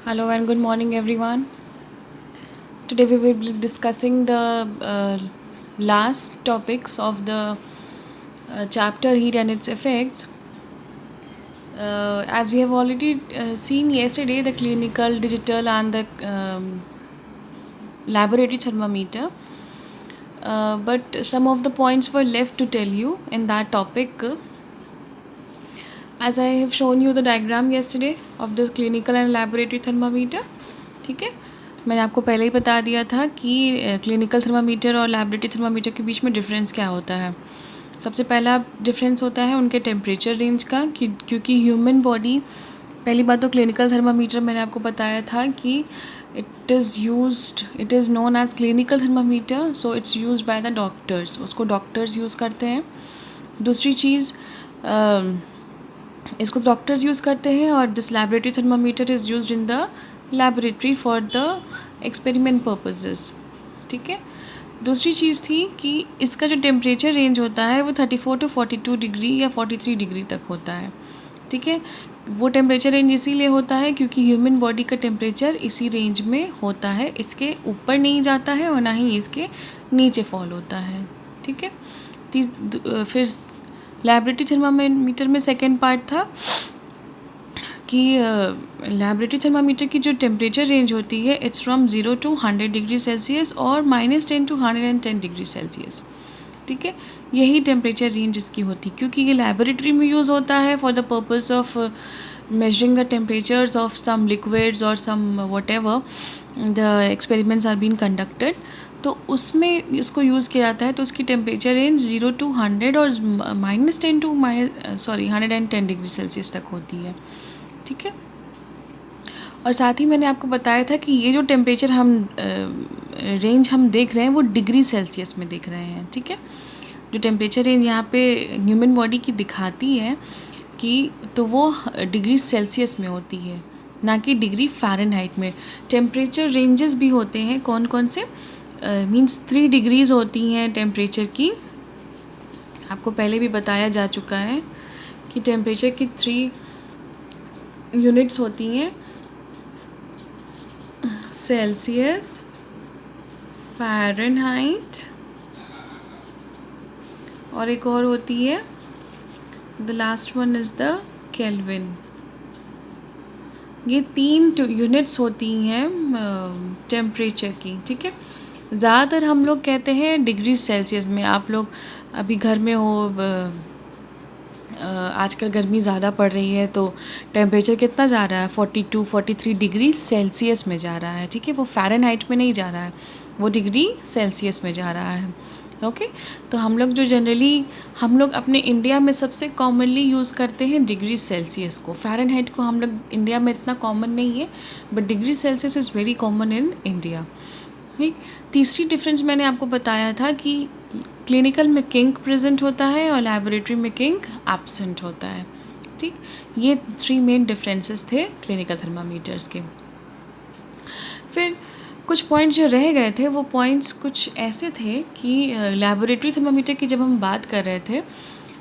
Hello and good morning, everyone. Today we will be discussing the last topics of the chapter Heat and its Effects. As we have already seen yesterday, the clinical, digital, and the laboratory thermometer. But some of the points were left to tell you in that topic. As I have shown you the diagram yesterday of the clinical and laboratory thermometer. ठीक है, मैंने आपको पहले ही बता दिया था कि clinical thermometer और लैबोरेटरी थर्मामीटर के बीच में डिफरेंस क्या होता है। सबसे पहला डिफरेंस होता है उनके टेम्परेचर रेंज का, कि क्योंकि ह्यूमन बॉडी, पहली बात तो क्लिनिकल थर्मामीटर मैंने आपको बताया था कि it is known as clinical thermometer, so it's use by the doctors, उसको डॉक्टर्स यूज़ करते हैं। दूसरी चीज़, इसको डॉक्टर्स यूज़ करते हैं, और this laboratory thermometer is used in the laboratory for the experiment purposes. ठीक है। दूसरी चीज़ थी कि इसका जो टेम्परेचर रेंज होता है वो 34 to 42 डिग्री या 43 डिग्री तक होता है। ठीक है, वो टेम्परेचर रेंज इसीलिए होता है क्योंकि ह्यूमन बॉडी का टेम्परेचर इसी रेंज में होता है, इसके ऊपर नहीं जाता है और ना ही इसके नीचे फॉल होता है। ठीक है। फिर लैबोरेटरी थर्मामीटर में सेकेंड पार्ट था कि लैबोरेटरी थर्मामीटर की जो टेम्परेचर रेंज होती है it's from 0 to 100 degree Celsius और -10 to 110 डिग्री सेल्सियस। ठीक है, यही टेम्परेचर रेंज इसकी होती है क्योंकि ये लैबोरेटरी में यूज़ होता है for the purpose of measuring the temperatures of some liquids or some whatever the experiments are being conducted। तो उसमें इसको यूज़ किया जाता है, तो उसकी टेम्परेचर रेंज 0 to 100 और -10 to 110 डिग्री सेल्सियस तक होती है। ठीक है। और साथ ही मैंने आपको बताया था कि ये जो टेम्परेचर हम रेंज हम देख रहे हैं वो डिग्री सेल्सियस में देख रहे हैं। ठीक है, जो टेम्परेचर रेंज यहाँ पे ह्यूमन बॉडी की दिखाती है कि तो वो डिग्री सेल्सियस में होती है, ना कि डिग्री फ़ारेनहाइट में। टेम्परेचर रेंजेस भी होते हैं, कौन कौन से, मींस 3 डिग्रीज़ होती हैं टेम्परेचर की। आपको पहले भी बताया जा चुका है कि टेम्परेचर की 3 यूनिट्स होती हैं, सेल्सियस, फ़ारेनहाइट और एक और होती है, the last one is the kelvin. ये 3 यूनिट्स होती हैं टेम्परेचर की। ठीक है, ज़्यादातर हम लोग कहते हैं डिग्री सेल्सियस में। आप लोग अभी घर में हो, आजकल गर्मी ज़्यादा पड़ रही है तो टेम्परेचर कितना जा रहा है, 42-43 डिग्री सेल्सियस में जा रहा है। ठीक है, वो फ़ारेनहाइट में नहीं जा रहा है, वो डिग्री सेल्सियस में जा रहा है। ओके, तो हम लोग जो जनरली हम लोग अपने इंडिया में सबसे कॉमनली यूज़ करते हैं डिग्री सेल्सियस को। फ़ारेनहाइट को हम लोग इंडिया में इतना कॉमन नहीं है, but degree Celsius is very common in India. ठीक, तीसरी डिफरेंस मैंने आपको बताया था कि क्लिनिकल में किंक प्रेजेंट होता है और लैबोरेटरी में किंक एब्सेंट होता है। ठीक, ये 3 मेन डिफरेंसेस थे क्लिनिकल थर्मामीटर्स के। फिर कुछ पॉइंट्स जो रह गए थे वो पॉइंट्स कुछ ऐसे थे कि लैबोरेटरी थर्मामीटर की जब हम बात कर रहे थे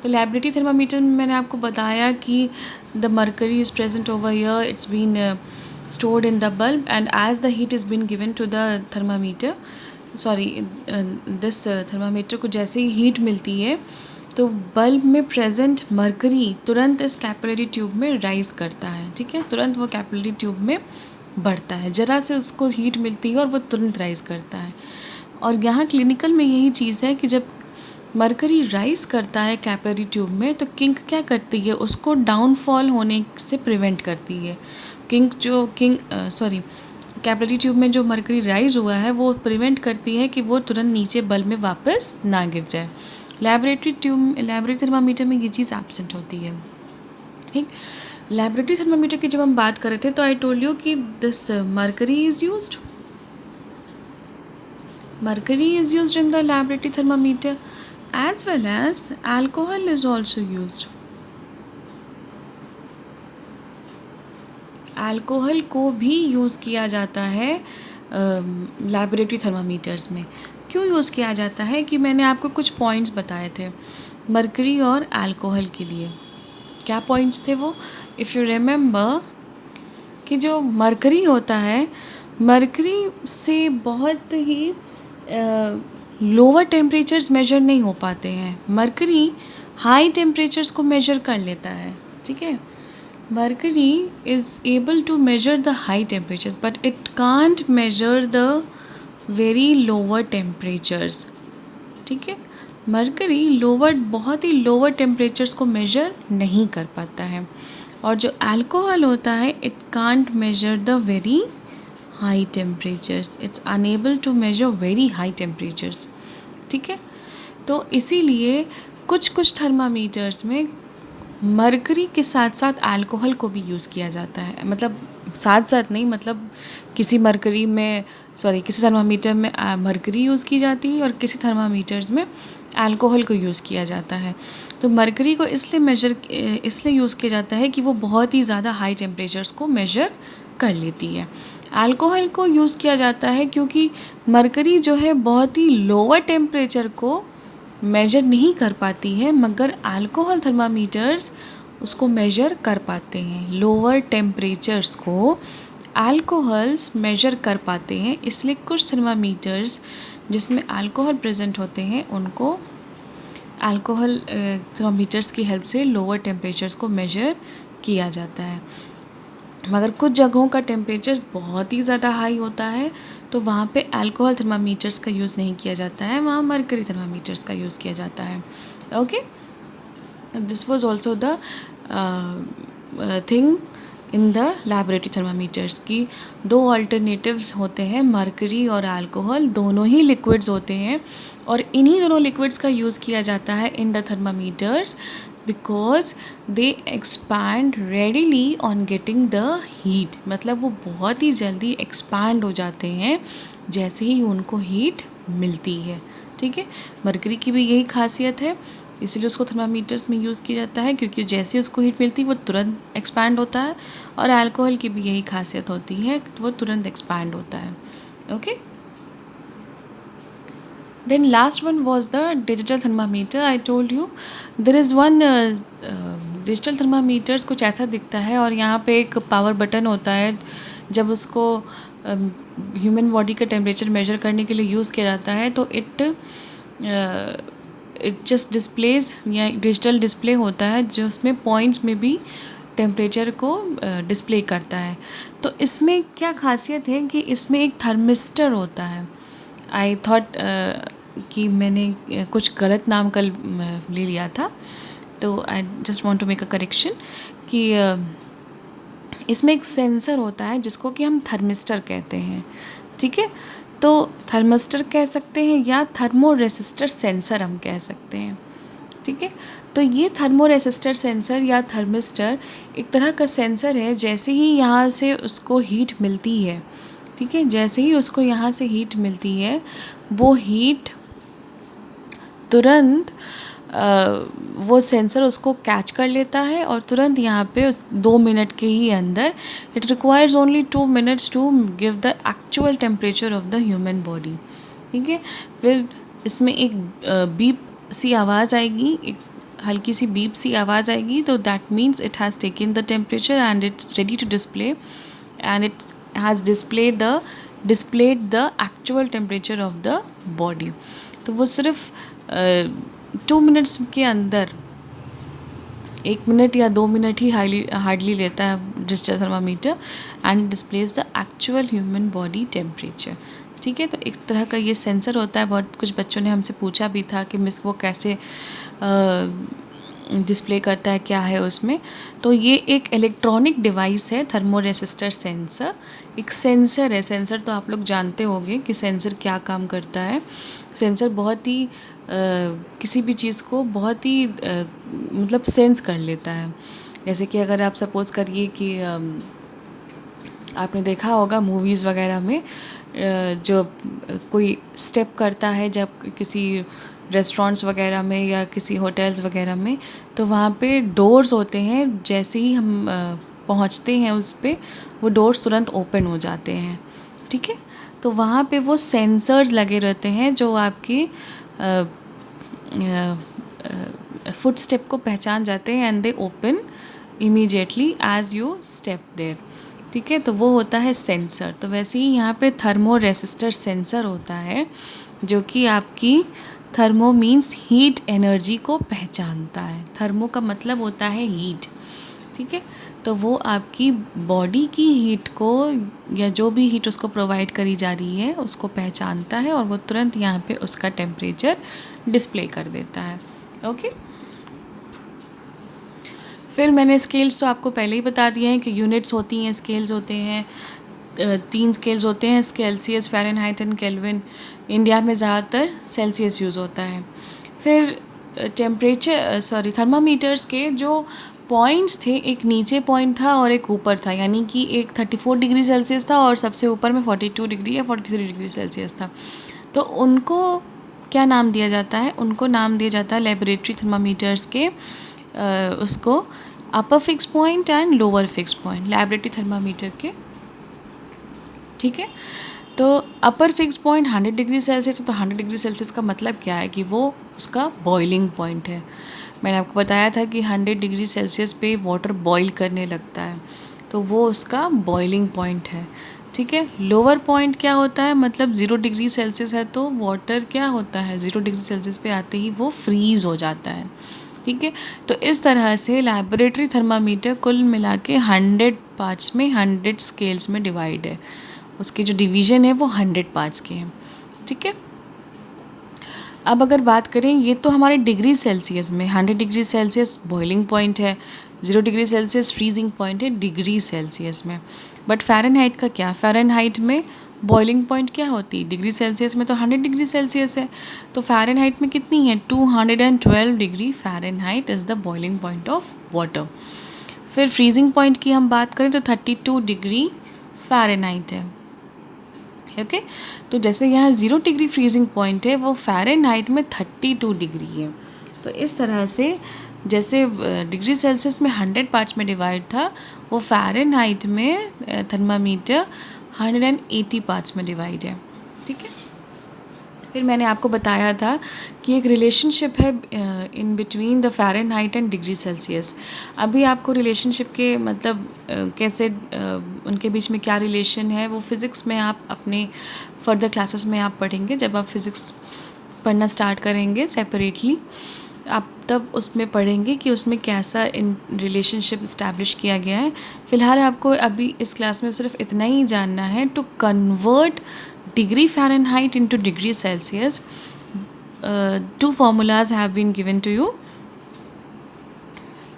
तो लैबोरेटरी थर्मामीटर में मैंने आपको बताया कि the mercury is present over here, it's been stored in the bulb, and as the heat is been given to the thermometer, this thermometer को जैसे ही हीट मिलती है तो बल्ब में प्रेजेंट मर्करी तुरंत इस कैपिलरी ट्यूब में राइज करता है। ठीक है, तुरंत वो कैपिलरी ट्यूब में बढ़ता है, ज़रा से उसको हीट मिलती है और वो तुरंत राइज करता है। और यहाँ क्लिनिकल में यही चीज़ है कि जब मर्करी राइज करता है कैपिलरी ट्यूब में तो किंक क्या करती है, उसको डाउनफॉल होने से प्रिवेंट करती है। कैपिलरी ट्यूब में जो मर्करी राइज हुआ है वो प्रिवेंट करती है कि वो तुरंत नीचे बल्ब में वापस ना गिर जाए। लैबोरेटरी थर्मामीटर में ये चीज़ एब्सेंट होती है। ठीक, लैबोरेटरी थर्मामीटर की जब हम बात कर रहे थे तो आई टोल्ड यू कि this mercury is used in the laboratory thermometer as well as alcohol is also used। Alcohol को भी यूज़ किया जाता है लैबोरेटरी थर्मामीटर्स में। क्यों यूज़ किया जाता है कि मैंने आपको कुछ पॉइंट्स बताए थे मर्करी और अल्कोहल के लिए। क्या पॉइंट्स थे वो, इफ़ यू रिमेंबर कि जो मरकरी होता है, मरकरी से बहुत ही लोअर टेम्परेचर्स मेजर नहीं हो पाते हैं। मरकरी हाई टेम्परेचर्स को मेजर कर लेता है, ठीक है। Mercury is able to measure the high temperatures but it can't measure the very lower temperatures, ठीक है। मरकरी बहुत ही लोअर टेम्परेचर्स को मेजर नहीं कर पाता है। और जो अल्कोहल होता है, it can't measure the very high temperatures, it's unable to measure very high temperatures, ठीक है। तो इसीलिए कुछ कुछ थर्मामीटर्स में मरकरी के साथ साथ अल्कोहल को भी यूज़ किया जाता है। मतलब साथ साथ नहीं, मतलब किसी थर्मामीटर में मरकरी यूज़ की जाती है और किसी थर्मामीटर्स में अल्कोहल को यूज़ किया जाता है। तो मरकरी को इसलिए यूज़ किया जाता है कि वो बहुत ही ज़्यादा हाई टेम्परेचर्स को मेजर कर लेती है। अल्कोहल को यूज़ किया जाता है क्योंकि मरकरी जो है बहुत ही लोअर टेम्परेचर को मेजर नहीं कर पाती है, मगर अल्कोहल थर्मामीटर्स उसको मेजर कर पाते हैं। लोअर टेम्परेचर्स को अल्कोहल्स मेजर कर पाते हैं, इसलिए कुछ थर्मामीटर्स जिसमें अल्कोहल प्रेजेंट होते हैं उनको अल्कोहल थर्मामीटर्स की हेल्प से लोअर टेम्परेचर्स को मेजर किया जाता है। मगर कुछ जगहों का टेम्परेचर्स बहुत ही ज़्यादा हाई होता है, तो वहाँ पे अल्कोहल थर्मामीटर्स का यूज़ नहीं किया जाता है, वहाँ मरकरी थर्मामीटर्स का यूज़ किया जाता है। Okay, this was also the thing in the laboratory thermometers की दो अल्टरनेटिव्स होते हैं, मरकरी और अल्कोहल, दोनों ही लिक्विड्स होते हैं और इन्हीं दोनों लिक्विड्स का यूज़ किया जाता है in the thermometers because they expand readily on getting the heat. मतलब वो बहुत ही जल्दी एक्सपैंड हो जाते हैं जैसे ही उनको हीट मिलती है, ठीक है। मरकरी की भी यही खासियत है, इसलिए उसको थर्मामीटर्स में यूज़ किया जाता है क्योंकि जैसे उसको हीट मिलती है वो तुरंत एक्सपैंड होता है। और अल्कोहल की भी यही खासियत होती है, वो तुरंत एक्सपैंड होता है। Okay, then last one was the digital thermometer. I told you there is one digital thermometers कुछ ऐसा दिखता है और यहाँ पे एक पावर बटन होता है। जब उसको ह्यूमन बॉडी का टेम्परेचर मेजर करने के लिए यूज़ किया जाता है तो इट जस्ट डिस्प्लेज या डिजिटल डिस्प्ले होता है जो उसमें पॉइंट्स में भी टेम्परेचर को डिस्प्ले करता है। तो इसमें क्या खासियत है कि इसमें एक थर्मिस्टर होता है। आई थॉट कि मैंने कुछ गलत नाम कल ले लिया था, तो I just want to make a correction कि इसमें एक सेंसर होता है जिसको कि हम थर्मिस्टर कहते हैं, ठीक है। तो थर्मिस्टर कह सकते हैं या थर्मो रेसिस्टर सेंसर हम कह सकते हैं, ठीक है। तो ये थर्मो रेसिस्टर सेंसर या थर्मिस्टर एक तरह का सेंसर है। जैसे ही यहाँ से उसको हीट मिलती है, ठीक है, जैसे ही उसको यहाँ से हीट मिलती है वो हीट तुरंत वो सेंसर उसको कैच कर लेता है और तुरंत यहाँ पे उस 2 मिनट के ही अंदर it requires only 2 minutes to give the actual temperature of the human body, ठीक है। फिर इसमें एक बीप सी आवाज़ आएगी, एक हल्की सी बीप सी आवाज़ आएगी, तो that means it has taken the temperature and it's ready to display and it has displayed the actual temperature of the body। तो वो सिर्फ 2 मिनट्स के अंदर, 1 मिनट या 2 मिनट ही हार्डली लेता है digital thermometer and displays the actual human body temperature, ठीक है। तो एक तरह का ये सेंसर होता है। बहुत कुछ बच्चों ने हमसे पूछा भी था कि मिस वो कैसे डिस्प्ले करता है, क्या है उसमें। तो ये एक इलेक्ट्रॉनिक डिवाइस है, थर्मो रेसिस्टर सेंसर। एक सेंसर है, सेंसर तो आप लोग जानते होंगे कि सेंसर क्या काम करता है। सेंसर बहुत ही किसी भी चीज़ को बहुत ही मतलब सेंस कर लेता है। जैसे कि अगर आप सपोज़ करिए कि आपने देखा होगा मूवीज़ वगैरह में जो कोई स्टेप करता है जब किसी रेस्टोरेंट्स वगैरह में या किसी होटल्स वगैरह में, तो वहाँ पे डोर्स होते हैं। जैसे ही हम पहुँचते हैं उस पे वो डोर्स तुरंत ओपन हो जाते हैं, ठीक है। तो वहाँ पे वो सेंसर्स लगे रहते हैं जो आपकी फुट स्टेप को पहचान जाते हैं and they open immediately as you step there. ठीक है, तो वो होता है सेंसर। तो वैसे ही यहाँ पे थर्मो रेसिस्टर सेंसर होता है जो कि आपकी थर्मो मीन्स हीट एनर्जी को पहचानता है। थर्मो का मतलब होता है हीट, ठीक है। तो वो आपकी बॉडी की हीट को या जो भी हीट उसको प्रोवाइड करी जा रही है उसको पहचानता है और वो तुरंत यहाँ पे उसका टेम्परेचर डिस्प्ले कर देता है। ओके, फिर मैंने स्केल्स तो आपको पहले ही बता दिए हैं कि यूनिट्स होती हैं, स्केल्स होते हैं। 3 स्केल्स होते हैं, Celsius, Fahrenheit and kelvin. India में ज़्यादातर सेल्सियस यूज़ होता है। फिर थर्मामीटर्स के जो पॉइंट्स थे, एक नीचे पॉइंट था और एक ऊपर था, यानी कि एक 34 डिग्री सेल्सियस था और सबसे ऊपर में 42 डिग्री या 43 डिग्री सेल्सियस था। तो उनको क्या नाम दिया जाता है? उनको नाम दिया जाता है लेबोरेटरी थर्मामीटर्स के उसको upper fix point and lower fix point, laboratory thermometer के, ठीक है। तो upper fix point 100 degree Celsius है, तो 100 डिग्री सेल्सियस का मतलब क्या है कि वो उसका बॉइलिंग पॉइंट है। मैंने आपको बताया था कि 100 डिग्री सेल्सियस पे वाटर बॉईल करने लगता है, तो वो उसका बॉइलिंग पॉइंट है, ठीक है। लोअर पॉइंट क्या होता है? मतलब 0 डिग्री सेल्सियस है तो वाटर क्या होता है, 0 डिग्री सेल्सियस पे आते ही वो फ्रीज़ हो जाता है, ठीक है। तो इस तरह से लैबोरेटरी थर्मामीटर कुल मिला के 100 पार्ट्स में, 100 स्केल्स में डिवाइड है। उसके जो डिवीज़न है वो 100 पार्ट्स के हैं, ठीक है। अब अगर बात करें, ये तो हमारे डिग्री सेल्सियस में, 100 डिग्री सेल्सियस बॉइलिंग पॉइंट है, 0 डिग्री सेल्सियस फ्रीजिंग पॉइंट है डिग्री सेल्सियस में। बट फ़ारेनहाइट का क्या? फ़ारेनहाइट में बॉइलिंग पॉइंट क्या होती है? डिग्री सेल्सियस में तो 100 डिग्री सेल्सियस है, तो फ़ारेनहाइट में कितनी है? 212 degree Fahrenheit is the boiling point of water. फिर फ्रीजिंग पॉइंट की हम बात करें तो 32 डिग्री फ़ारेनहाइट है, ओके। तो जैसे यहाँ 0 डिग्री फ्रीजिंग पॉइंट है, वो फ़ारेनहाइट में 32 डिग्री है। तो इस तरह से जैसे डिग्री सेल्सियस में 100 पार्ट्स में डिवाइड था, वो फ़ारेनहाइट में थर्मामीटर 180 पार्ट्स में डिवाइड है, ठीक है। फिर मैंने आपको बताया था कि एक रिलेशनशिप है in between the Fahrenheit and degree Celsius. अभी आपको रिलेशनशिप के मतलब कैसे उनके बीच में क्या रिलेशन है, वो फ़िज़िक्स में आप अपने फर्दर क्लासेस में आप पढ़ेंगे। जब आप फ़िज़िक्स पढ़ना स्टार्ट करेंगे सेपरेटली, आप तब उसमें पढ़ेंगे कि उसमें कैसा इन रिलेशनशिप इस्टेब्लिश किया गया है। फ़िलहाल आपको अभी इस क्लास में सिर्फ इतना ही जानना है, to convert degree Fahrenheit into degree Celsius, 2 formulas have been given to you।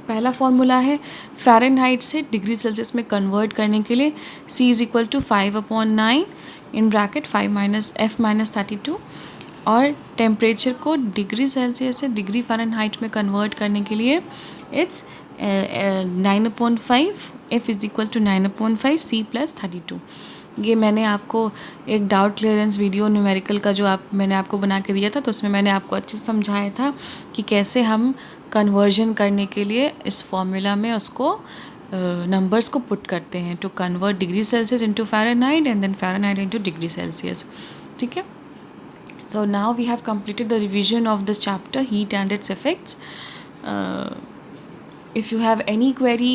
पहला फॉर्मूला है फ़ारेनहाइट से डिग्री सेल्सियस में कन्वर्ट करने के लिए, C is equal to 5/9 in bracket 5-F-32, और टेम्परेचर को डिग्री सेल्सियस से डिग्री फ़ारेनहाइट में कन्वर्ट करने के लिए it's 9/5, F is equal to 9/5 C + 32। ये मैंने आपको एक डाउट क्लियरेंस वीडियो न्यूमेरिकल का जो मैंने आपको बना के दिया था, तो उसमें मैंने आपको अच्छे से समझाया था कि कैसे हम कन्वर्जन करने के लिए इस फॉर्मूला में उसको नंबर्स को पुट करते हैं, to convert degree Celsius into Fahrenheit and then Fahrenheit into degree Celsius, ठीक है। So now we have completed the revision of this chapter, heat and its effects. If you have any query,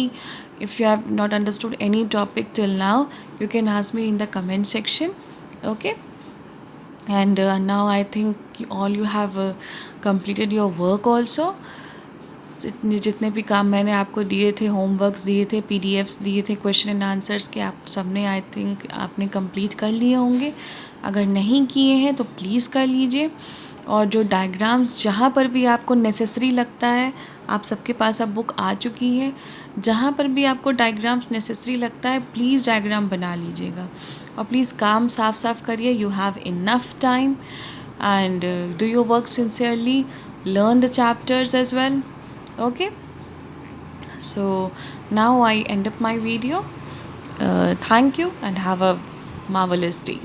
if you have not understood any topic till now, you can ask me in the comment section, okay. And now I think all you have completed your work also. जितने भी काम मैंने आपको दिए थे, homeworks दिए थे, PDFs दिए थे क्वेश्चन एंड आंसर्स के, आप सबने आई थिंक आपने कंप्लीट कर लिए होंगे। अगर नहीं किए हैं तो प्लीज़ कर लीजिए। और जो डायग्राम्स जहाँ पर भी आपको नेसेसरी लगता है, आप सबके पास अब बुक आ चुकी है, जहाँ पर भी आपको डायग्राम्स नेसेसरी लगता है प्लीज़ डायग्राम बना लीजिएगा। और प्लीज़ काम साफ साफ करिए, you have enough time, and do your work sincerely, learn the chapters as well, okay. So now I end up my video. Thank you and have a marvelous day.